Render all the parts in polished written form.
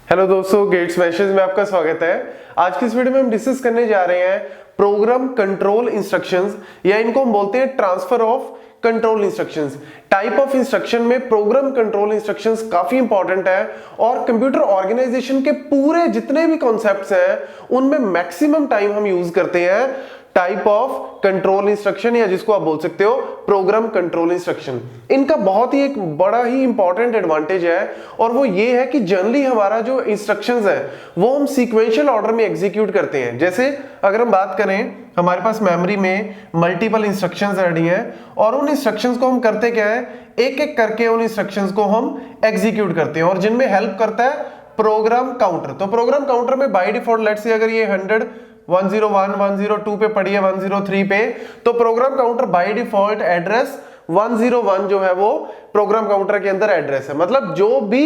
Hello दोस्तों, gets message में आपका स्वागत है। आज की इस वीडियो में हम डिस्कस करने जा रहे हैं प्रोग्राम कंट्रोल इंस्ट्रक्शंस, या इनको हम बोलते हैं transfer of control instructions. Type of instruction में प्रोग्राम कंट्रोल इंस्ट्रक्शंस काफी इंपॉर्टेंट है और कंप्यूटर ऑर्गेनाइजेशन के पूरे जितने भी कॉन्सेप्ट्स हैं उनमें मैक्सिमम टाइम हम यूज करते हैं टाइप ऑफ कंट्रोल इंस्ट्रक्शन, या जिसको आप बोल सकते हो प्रोग्राम कंट्रोल इंस्ट्रक्शन। इनका बहुत ही एक बड़ा ही इंपॉर्टेंट एडवांटेज है और वो ये है कि जनरली हमारा जो इंस्ट्रक्शंस है वो हम सीक्वेंशियल ऑर्डर में एग्जीक्यूट करते हैं। जैसे अगर हम बात करें, हमारे पास मेमोरी में मल्टीपल इंस्ट्रक्शंस रेडी हैं और उन इंस्ट्रक्शंस को हम करते क्या है, एक एक करके उन इंस्ट्रक्शंस को हम एग्जीक्यूट करते हैं और जिनमें हेल्प करता है प्रोग्राम काउंटर। तो प्रोग्राम काउंटर में बाय डिफॉल्ट लेट्स से अगर ये 100 101 102 पे पड़ी है 103 पे, तो program counter by default address 101 जो है वो प्रोग्राम काउंटर के अंदर एड्रेस है। मतलब जो भी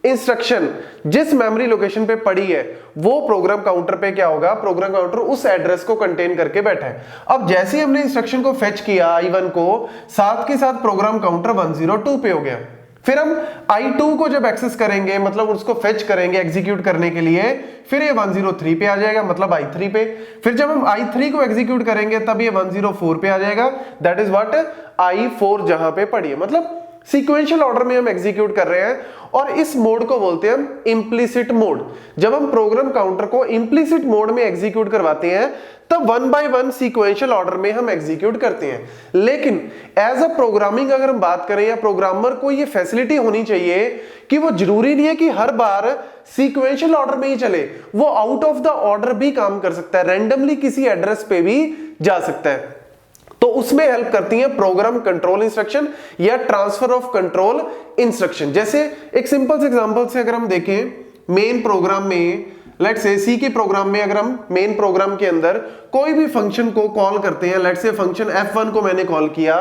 इंस्ट्रक्शन जिस मेमोरी लोकेशन पे पड़ी है वो प्रोग्राम काउंटर पे क्या होगा, प्रोग्राम काउंटर उस एड्रेस को कंटेन करके बैठा है। अब जैसे ही हमने इंस्ट्रक्शन को फेच किया I1 को, साथ के साथ प्रोग्राम काउंटर 102 पे हो गया। फिर हम I2 को जब एक्सेस करेंगे, मतलब उसको फेच करेंगे एग्जीक्यूट करने के लिए, फिर ये 103 पे आ जाएगा, मतलब I3 पे। फिर जब हम I3 को एग्जीक्यूट करेंगे तब ये 104 पे आ जाएगा, दैट इज व्हाट I4 जहां पे पड़ी है। मतलब सीक्वेंशियल ऑर्डर में हम एग्जीक्यूट कर रहे हैं और इस मोड को बोलते हैं हम इम्प्लिसिट मोड। जब हम प्रोग्राम काउंटर को इम्प्लिसिट मोड में एग्जीक्यूट करवाते हैं तब 1 बाय 1 सीक्वेंशियल ऑर्डर में हम एग्जीक्यूट करते हैं। लेकिन एज अ प्रोग्रामिंग अगर हम बात करें, या प्रोग्रामर को ये फैसिलिटी होनी चाहिए कि वो जरूरी नहीं है कि हर बार सीक्वेंशियल ऑर्डर में ही चले, वो आउट ऑफ द ऑर्डर भी काम कर सकता है, रैंडमली किसी एड्रेस पे भी जा सकता है। तो उसमें हेल्प करती है प्रोग्राम कंट्रोल इंस्ट्रक्शन या ट्रांसफर ऑफ कंट्रोल इंस्ट्रक्शन। जैसे एक सिंपल से एग्जांपल से अगर हम देखें, मेन प्रोग्राम में लेट्स से सी के प्रोग्राम में अगर हम मेन प्रोग्राम के अंदर कोई भी फंक्शन को कॉल करते हैं, लेट्स से फंक्शन f1 को मैंने कॉल किया।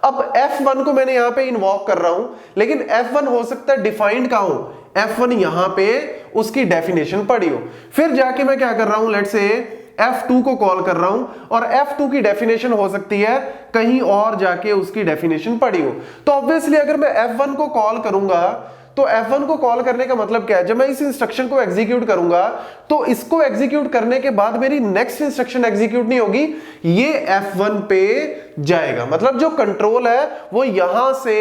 अब f1 को मैंने यहां पे इन्वॉक कर रहा हूं, लेकिन f1 हो सकता है डिफाइंड कहां हो, f1 यहां पे उसकी डेफिनेशन पड़ी हो। फिर जाके मैं क्या कर रहा हूं, लेट्स से F2 को कॉल कर रहा हूं और F2 की डेफिनेशन हो सकती है कहीं और जाके उसकी डेफिनेशन पड़ी हो। तो ऑब्वियसली अगर मैं F1 को कॉल करूंगा तो F1 को कॉल करने का मतलब क्या है, जब मैं इस इंस्ट्रक्शन को एग्जीक्यूट करूंगा तो इसको एग्जीक्यूट करने के बाद मेरी नेक्स्ट इंस्ट्रक्शन एग्जीक्यूट नहीं होगी, ये F1 पे जाएगा। मतलब जो कंट्रोल है वो यहां से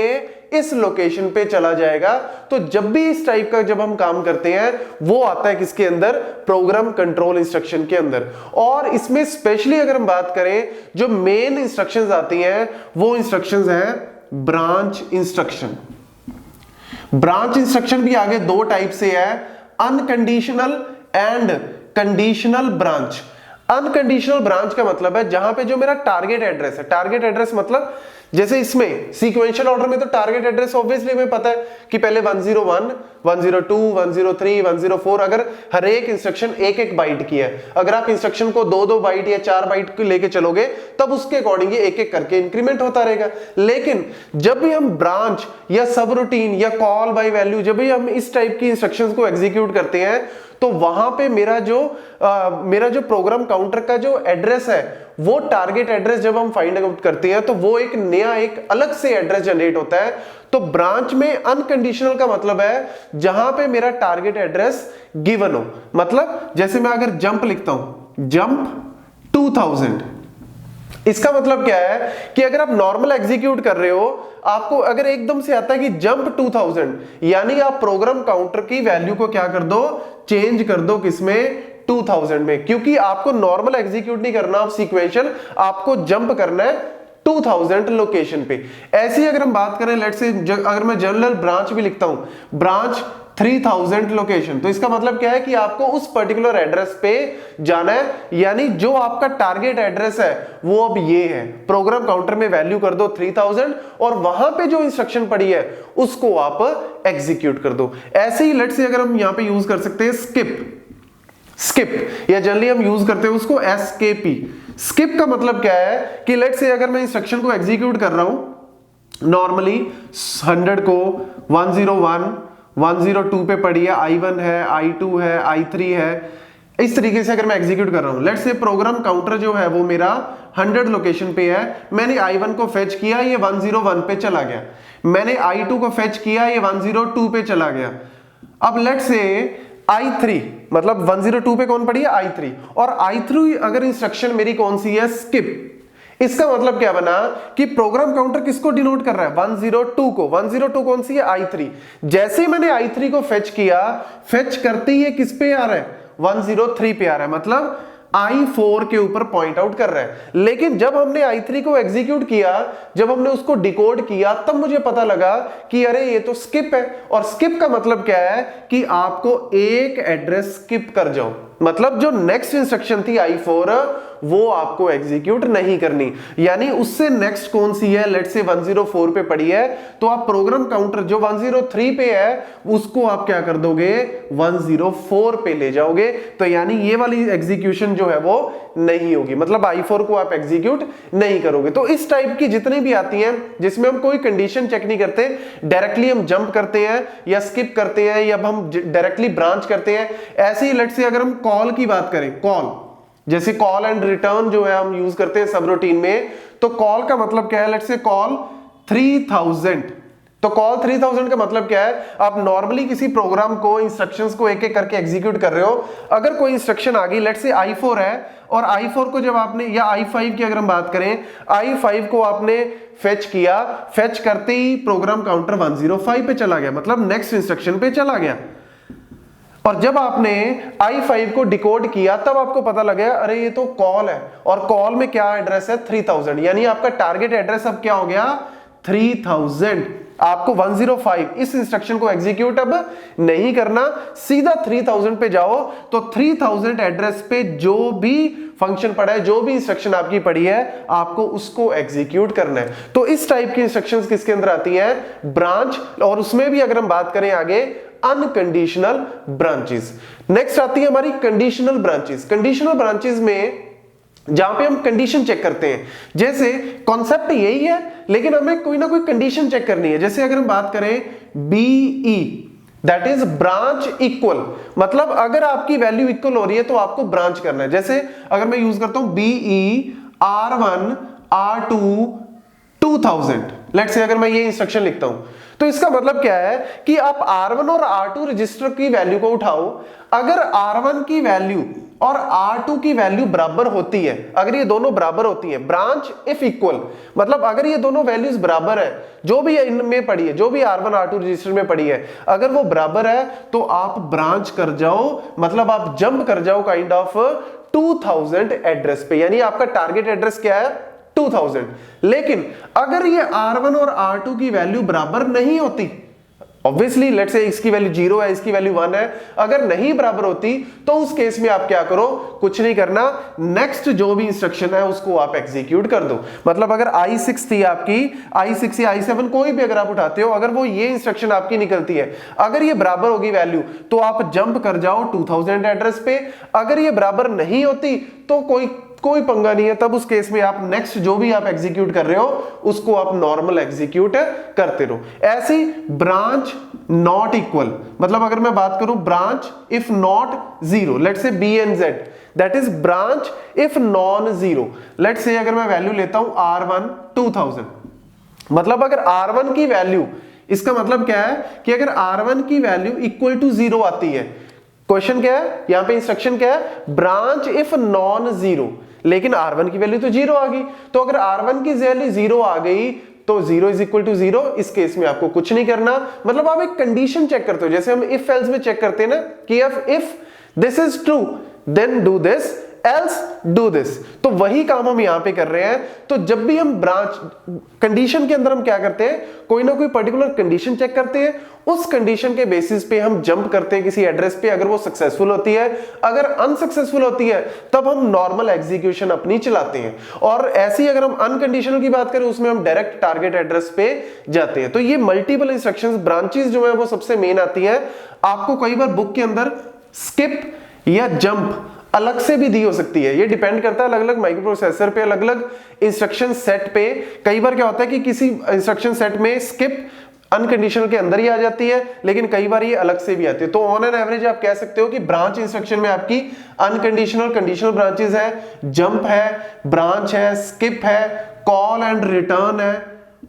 इस लोकेशन पे चला जाएगा। तो जब भी इस टाइप का जब हम काम करते हैं वो आता है किसके अंदर, प्रोग्राम कंट्रोल इंस्ट्रक्शन के अंदर। और इसमें स्पेशली अगर हम बात करें, जो मेन इंस्ट्रक्शंस आती हैं वो इंस्ट्रक्शंस हैं ब्रांच इंस्ट्रक्शन। ब्रांच इंस्ट्रक्शन भी आगे दो टाइप से है, unconditional and conditional branch. Unconditional branch का मतलब है जहां पे जो मेरा टारगेट एड्रेस है, टारगेट एड्रेस मतलब जैसे इसमें सीक्वेंशियल ऑर्डर में तो टारगेट एड्रेस ऑब्वियसली हमें पता है कि पहले 101 102 103 104, अगर हर एक इंस्ट्रक्शन एक एक बाइट की है, अगर आप इंस्ट्रक्शन को 2-2 बाइट या 4 बाइट को लेके चलोगे तब उसके अकॉर्डिंग एक एक करके इंक्रीमेंट होता रहेगा। लेकिन जब भी हम ब्रांच या सब रूटीन या कॉल बाय वैल्यू, जब भी हम इस टाइप की इंस्ट्रक्शंस को एग्जीक्यूट करते हैं तो वहां पे मेरा जो प्रोग्राम काउंटर का जो एड्रेस है वो टारगेट एड्रेस जब हम फाइंड आउट करते हैं तो वो एक नया एक अलग से एड्रेस जनरेट होता है। तो ब्रांच में अनकंडीशनल का मतलब है जहां पे मेरा टारगेट एड्रेस गिवन हो। मतलब जैसे मैं अगर जंप लिखता हूं, जंप 2000, इसका मतलब क्या है कि अगर आप नॉर्मल एग्जीक्यूट कर रहे हो, आपको अगर एकदम से आता है कि जंप 2000, यानी आप प्रोग्राम काउंटर की वैल्यू को क्या कर दो, चेंज कर दो किसमें, 2000 में, क्योंकि आपको नॉर्मल एग्जीक्यूट नहीं करना, आप सीक्वेंशियल आपको जंप करना है 2000 लोकेशन पे। ऐसी अगर हम बात करें, लेट्स से अगर मैं जनरल ब्रांच भी लिखता हूं, ब्रांच 3000 लोकेशन, तो इसका मतलब क्या है कि आपको उस पर्टिकुलर एड्रेस पे जाना है, यानी जो आपका टारगेट एड्रेस है वो अब ये है। प्रोग्राम काउंटर में वैल्यू कर दो 3000 और वहां पे जो इंस्ट्रक्शन पड़ी है उसको आप एग्जीक्यूट कर दो। ऐसे ही लेट्स से अगर हम यहां पे यूज कर सकते हैं स्किप, या जनरली हम यूज करते हैं उसको एसकेपी। स्किप का मतलब क्या है कि लेट्स से अगर मैं इंस्ट्रक्शन को एग्जीक्यूट कर रहा हूं, नॉर्मली 100 को 101 102 पे पड़ी है, I1 है, I2 है, I3 है, इस तरीके से अगर मैं एग्जीक्यूट कर रहा हूं। लेट्स से प्रोग्राम काउंटर जो है वो मेरा 100 लोकेशन पे है, मैंने I1 को फेच किया, ये 101 पे चला गया, मैंने I2 को फेच किया, ये 102 पे चला गया। अब लेट्स से I3 मतलब 102 पे कौन पड़ी है, I3, और I3 अगर इंस्ट्रक्शन मेरी कौन सी है, स्किप, इसका मतलब क्या बना कि प्रोग्राम काउंटर किसको डिनोट कर रहा है, 102 को। 102 कौन सी है, I3। जैसे ही मैंने I3 को फेच किया, फेच करते ही किस पे आ रहा है, 103 पे आ रहा है, मतलब I4 के ऊपर पॉइंट आउट कर रहा है। लेकिन जब हमने I3 को एग्जीक्यूट किया, जब हमने उसको डिकोड किया, तब मुझे पता लगा कि अरे ये तो स्किप है। और स्किप का मतलब क्या है कि आपको एक एड्रेस स्किप कर जाओ, मतलब जो नेक्स्ट इंस्ट्रक्शन थी I4 वो आपको एग्जीक्यूट नहीं करनी। यानी उससे नेक्स्ट कौन सी है, लेट्स से 104 पे पड़ी है, तो आप प्रोग्राम काउंटर जो 103 पे है उसको आप क्या कर दोगे, 104 पे ले जाओगे। तो यानी ये वाली एग्जीक्यूशन जो है वो नहीं होगी, मतलब I4 को आप एग्जीक्यूट नहीं करोगे। तो इस टाइप की जितनी भी आती हैं जिसमें हम कोई कंडीशन चेक नहीं करते, डायरेक्टली हम जंप करते हैं या स्किप करते हैं या हम डायरेक्टली ब्रांच करते हैं, ऐसे ही लेट्स से अगर हम कॉल की बात करें, कॉल जैसे कॉल एंड रिटर्न जो है हम यूज करते हैं सब रूटीन में, तो कॉल का मतलब क्या है, लेट्स से कॉल 3000, तो कॉल 3000 का मतलब क्या है, आप नॉर्मली किसी प्रोग्राम को, इंस्ट्रक्शंस को एक एक करके एग्जीक्यूट कर रहे हो। अगर कोई इंस्ट्रक्शन आ गई, लेट्स से I4 है, और I4 को जब आपने, या I5 की अगर हम बात करें, I5 को आपने फेच किया, फेच करते ही प्रोग्राम काउंटर 105 पे चला गया, मतलब नेक्स्ट इंस्ट्रक्शन पे चला गया। और जब आपने I5 को डिकोड किया तब आपको पता लगा अरे ये तो कॉल है, और कॉल में क्या एड्रेस है, 3000, यानी आपका टारगेट एड्रेस अब क्या हो गया, 3000। आपको 105 इस इंस्ट्रक्शन को एग्जीक्यूट अब नहीं करना, सीधा 3000 पे जाओ। तो 3000 एड्रेस पे जो भी फंक्शन पड़ा है, जो भी इंस्ट्रक्शन आपकी पड़ी है, आपको उसको एग्जीक्यूट करना है। तो इस टाइप की इंस्ट्रक्शंस किसके अंदर आती हैं, ब्रांच, और उसमें भी अगर हम बात करें आगे, अनकंडीशनल ब्रांचेस। नेक्स्ट आती है हमारी कंडीशनल ब्रांचेस। कंडीशनल ब्रांचेस में जहां पे हम कंडीशन चेक करते हैं, जैसे कॉन्सेप्ट यही है लेकिन हमें कोई ना कोई कंडीशन चेक करनी है। जैसे अगर हम बात करें BE, that is branch equal, मतलब अगर आपकी वैल्यू इक्वल हो रही है तो आपको ब्रांच करना है। जैसे अगर मैं यूज करता हूं BE R1 R2 2000, let's say अगर मैं ये इंस्ट्रक्शन लिखता हूं, तो इसका मतलब क्या है कि आप R1 और R2 रजिस्टर की वैल्यू को उठाओ, अगर R1 की वैल्यू और R2 की वैल्यू बराबर होती है, अगर ये दोनों बराबर होती है, ब्रांच इफ इक्वल, मतलब अगर ये दोनों वैल्यूज बराबर है, जो भी इनमें पड़ी है, जो भी R1 R2 रजिस्टर में पड़ी है, अगर वो बराबर है तो आप ब्रांच कर जाओ, मतलब आप जंप कर जाओ काइंड ऑफ 2000 एड्रेस पे, यानी आपका टारगेट एड्रेस क्या है, 2000। लेकिन अगर ये R1 और R2 की वैल्यू बराबर नहीं होती, ऑब्वियसली लेट्स से इसकी वैल्यू 0 है, इसकी वैल्यू 1 है, अगर नहीं बराबर होती तो उस केस में आप क्या करो, कुछ नहीं करना, नेक्स्ट जो भी इंस्ट्रक्शन है उसको आप एग्जीक्यूट कर दो। मतलब अगर I6 थी आपकी, I6 या I7 कोई भी अगर आप उठाते हो, अगर वो ये इंस्ट्रक्शन आपकी निकलती है, अगर ये बराबर होगी वैल्यू तो आप जंप कर जाओ 2000 एड्रेस पे, अगर ये बराबर नहीं होती तो कोई पंगा नहीं है, तब उस केस में आप नेक्स्ट जो भी आप एग्जीक्यूट कर रहे हो उसको आप नॉर्मल एग्जीक्यूट करते रहो। ऐसे ब्रांच नॉट इक्वल, मतलब अगर मैं बात करूं branch if not 0, let's say BNZ, that is branch if non 0। Let's say अगर मैं वैल्यू लेता हूं R1 2000, मतलब अगर R1 की वैल्यू, इसका मतलब क्या है कि अगर R1 की वैल्यू इक्वल टू 0 आती है, क्वेश्चन क्या है यहां पे, इंस्ट्रक्शन क्या है, ब्रांच इफ नॉन 0, लेकिन R1 की वैल्यू तो 0 आ गई, तो अगर R1 की वैल्यू 0 आ गई तो 0 इज इक्वल टू 0, इस केस में आपको कुछ नहीं करना, मतलब आप एक कंडीशन चेक करते हो, जैसे हम इफ एल्स में चेक करते हैं ना कि if this is true then do this, else do this, तो वही काम हम यहां पे कर रहे हैं। तो जब भी हम ब्रांच कंडीशन के अंदर हम क्या करते हैं, कोई ना कोई पर्टिकुलर कंडीशन चेक करते हैं, उस कंडीशन के बेसिस पे हम जंप करते हैं किसी एड्रेस पे, अगर वो सक्सेसफुल होती है, अगर अनसक्सेसफुल होती है तब हम नॉर्मल एग्जीक्यूशन अपनी चलाते हैं। और ऐसी अगर हम अनकंडीशनल की बात करें उसमें हम डायरेक्ट टारगेट एड्रेस पे जाते हैं। तो ये मल्टीपल इंस्ट्रक्शंस ब्रांचेस जो है वो सबसे मेन आती है। आपको कई बार बुक के अंदर स्किप या जंप अलग से भी दी हो सकती है, ये डिपेंड करता है अलग अलग माइक्रो प्रोसेसर पे, अलग अलग इंस्ट्रक्शन सेट पे। कई बार क्या होता है कि किसी इंस्ट्रक्शन सेट में स्किप अनकंडीशनल के अंदर ही आ जाती है, लेकिन कई बार ये अलग से भी आती है। तो ऑन एन एवरेज आप कह सकते हो कि ब्रांच इंस्ट्रक्शन में आपकी अनकंडीशनल, कंडीशनल ब्रांचेस है, जंप है, ब्रांच है, स्किप है, कॉल एंड रिटर्न है,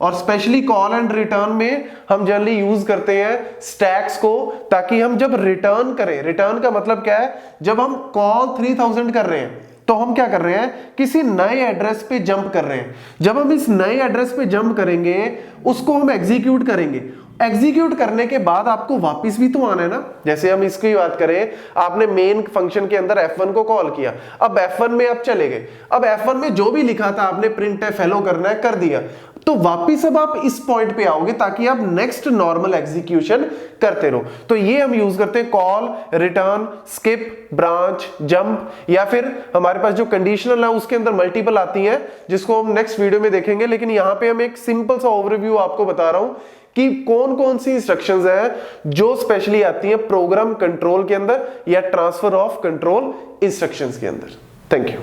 और स्पेशली कॉल एंड रिटर्न में हम जनरली यूज करते हैं स्टैक्स को, ताकि हम जब रिटर्न करें, रिटर्न का मतलब क्या है, जब हम कॉल 3000 कर रहे हैं तो हम क्या कर रहे हैं, किसी नए एड्रेस पे जंप कर रहे हैं। जब हम इस नए एड्रेस पे जंप करेंगे उसको हम एग्जीक्यूट करेंगे। एग्जीक्यूट करने के बाद आपको वापस भी तो आना है ना। जैसे हम इसकी बात करें, आपने मेन फंक्शन के अंदर F1 को कॉल किया, अब F1 में आप चले गए, अब F1 में जो भी लिखा था आपने प्रिंट एफ हेलो करना है कर दिया, तो वापिस अब आप इस पॉइंट पे आओगे ताकि आप नेक्स्ट नॉर्मल एग्जीक्यूशन करते रहो। तो ये हम यूज करते हैं call, return, skip, branch, jump, या फिर हमारे पास जो कंडीशनल है उसके अंदर मल्टीपल आती हैं जिसको हम नेक्स्ट वीडियो में देखेंगे। लेकिन यहां पे हम एक सिंपल सा ओवरव्यू आपको बता रहा हूं कि कौन कौन सी इंस्ट्रक्शंस हैं जो स्पेशली आती हैं प्रोग्राम कंट्रोल के अंदर या ट्रांसफर ऑफ कंट्रोल इंस्ट्रक्शंस के अंदर। Thank you.